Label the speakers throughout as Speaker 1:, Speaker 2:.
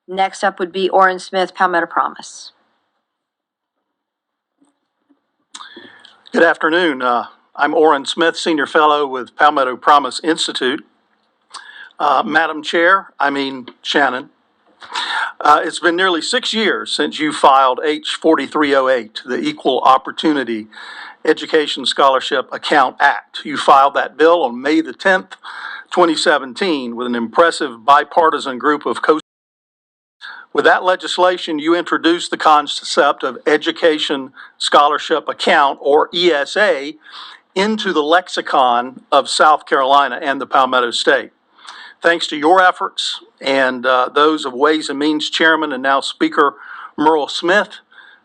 Speaker 1: Next up would be Orrin Smith, Palmetto Promise.
Speaker 2: Good afternoon. I'm Orrin Smith, Senior Fellow with Palmetto Promise Institute. Madam Chair, Shannon, it's been nearly 6 years since you filed H 4308, the Equal Opportunity Education Scholarship Account Act. You filed that bill on May the 10th, 2017, with an impressive bipartisan group of With that legislation, you introduced the concept of Education Scholarship Account, or ESA, into the lexicon of South Carolina and the Palmetto State. Thanks to your efforts and those of Ways and Means Chairman and now Speaker Merle Smith,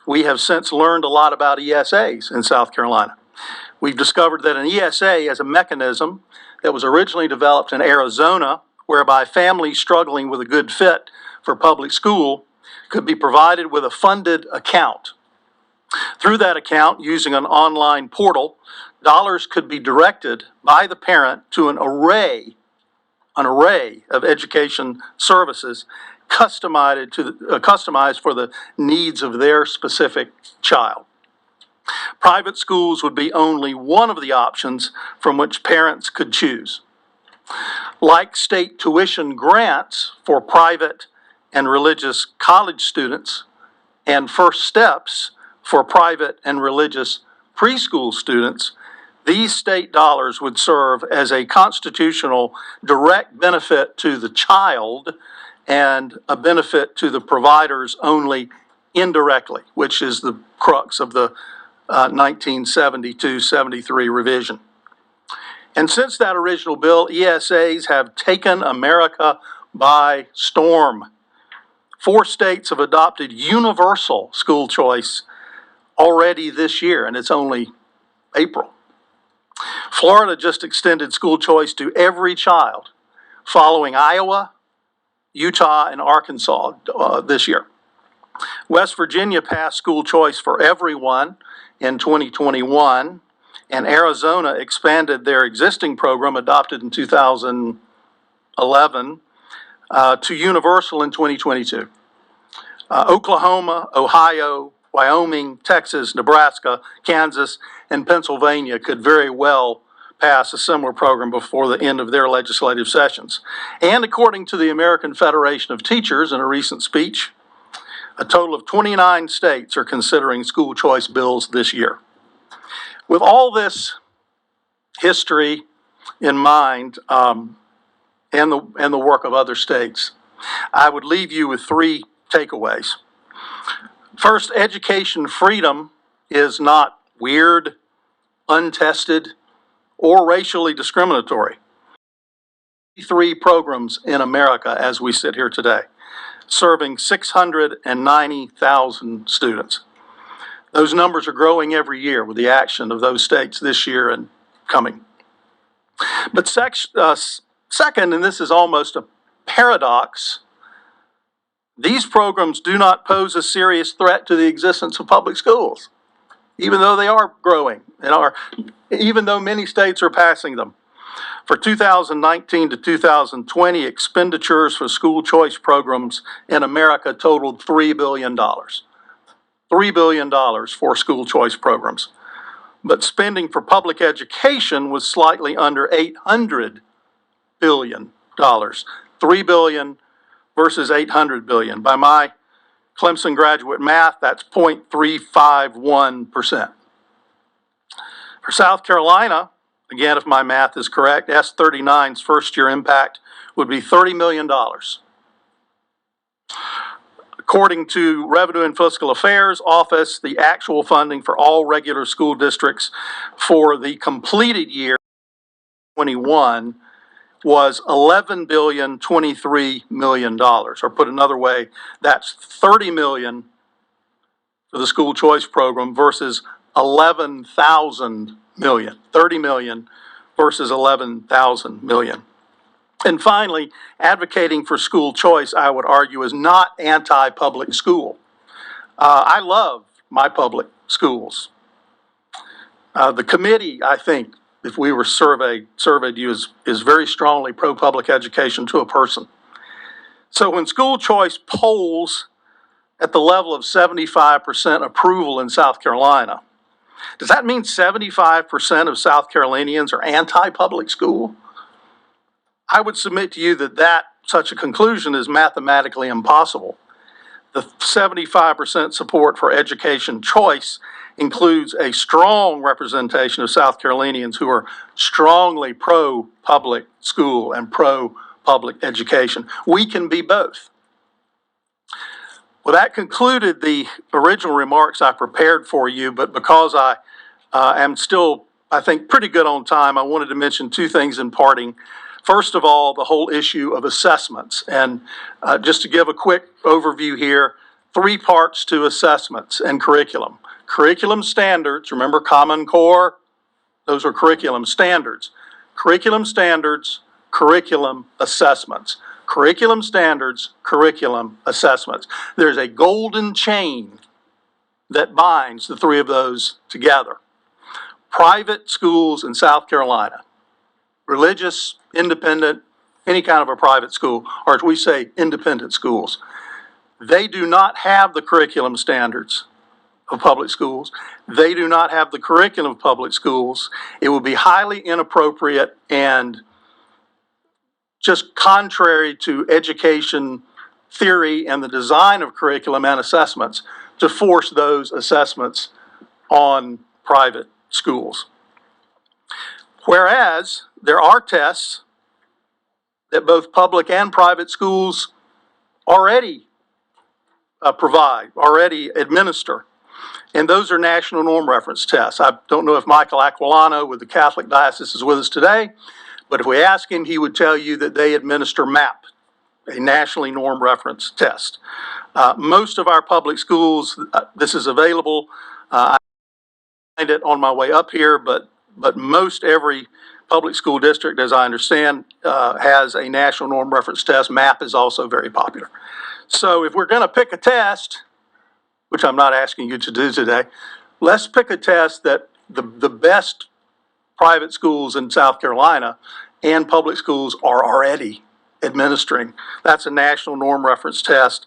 Speaker 2: we have since learned a lot about ESAs in South Carolina. We've discovered that an ESA is a mechanism that was originally developed in Arizona, whereby families struggling with a good fit for public school could be provided with a funded account. Through that account, using an online portal, dollars could be directed by the parent to an array of education services customized for the needs of their specific child. Private schools would be only one of the options from which parents could choose. Like state tuition grants for private and religious college students and First Steps for private and religious preschool students, these state dollars would serve as a constitutional direct benefit to the child and a benefit to the providers only indirectly, which is the crux of the 1972-73 revision. And since that original bill, ESAs have taken America by storm. 4 states have adopted universal school choice already this year, and it's only April. Florida just extended school choice to every child, following Iowa, Utah, and Arkansas this year. West Virginia passed school choice for everyone in 2021, and Arizona expanded their existing program adopted in 2011 to universal in 2022. Oklahoma, Ohio, Wyoming, Texas, Nebraska, Kansas, and Pennsylvania could very well pass a similar program before the end of their legislative sessions. And according to the American Federation of Teachers in a recent speech, a total of 29 states are considering school choice bills this year. With all this history in mind and the work of other states, I would leave you with 3 takeaways. First, education freedom is not weird, untested, or racially discriminatory. 3 programs in America as we sit here today, serving 690,000 students. Those numbers are growing every year with the action of those states this year and coming. But second, and this is almost a paradox, these programs do not pose a serious threat to the existence of public schools, even though they are growing and even though many states are passing them. For 2019 to 2020, expenditures for school choice programs in America totaled $3 billion. $3 billion for school choice programs. But spending for public education was slightly under $800 billion. $3 billion versus $800 billion. By my Clemson graduate math, that's 0.351%. For South Carolina, again, if my math is correct, S39's first year impact would be $30 million. According to Revenue and Fiscal Affairs Office, the actual funding for all regular school districts for the completed year 21 was $11,023 million, or put another way, that's $30 million for the school choice program versus 11,000 million. 30 million versus 11,000 million. And finally, advocating for school choice, I would argue, is not anti-public school. I love my public schools. The committee, I think, if we were surveyed you, is very strongly pro-public education to a person. So when school choice polls at the level of 75% approval in South Carolina, does that mean 75% of South Carolinians are anti-public school? I would submit to you that such a conclusion is mathematically impossible. The 75% support for education choice includes a strong representation of South Carolinians who are strongly pro-public school and pro-public education. We can be both. Well, that concluded the original remarks I prepared for you, but because I am still, I think, pretty good on time, I wanted to mention two things in parting. First of all, the whole issue of assessments. And just to give a quick overview here, 3 parts to assessments and curriculum. Curriculum standards, remember Common Core? Those are curriculum standards. Curriculum standards, curriculum assessments. Curriculum standards, curriculum assessments. There's a golden chain that binds the 3 of those together. Private schools in South Carolina, religious, independent, any kind of a private school, or as we say, independent schools, they do not have the curriculum standards of public schools. They do not have the curriculum of public schools. It would be highly inappropriate and just contrary to education theory and the design of curriculum and assessments to force those assessments on private schools. Whereas there are tests that both public and private schools already provide, already administer. And those are national norm reference tests. I don't know if Michael Aquilano with the Catholic Diocese is with us today, but if we ask him, he would tell you that they administer MAP, a nationally norm reference test. Most of our public schools, this is available. I find it on my way up here, but most every public school district, as I understand, has a national norm reference test. MAP is also very popular. So if we're going to pick a test, which I'm not asking you to do today, let's pick a test that the best private schools in South Carolina and public schools are already administering. That's a national norm reference test.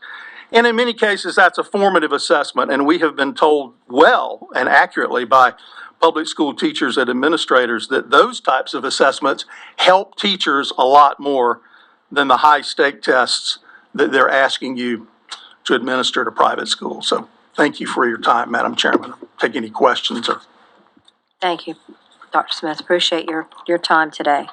Speaker 2: And in many cases, that's a formative assessment. And we have been told well and accurately by public school teachers and administrators that those types of assessments help teachers a lot more than the high stake tests that they're asking you to administer to private schools. So thank you for your time, Madam Chairman. Take any questions or.
Speaker 1: Thank you, Dr. Smith. Appreciate your time today.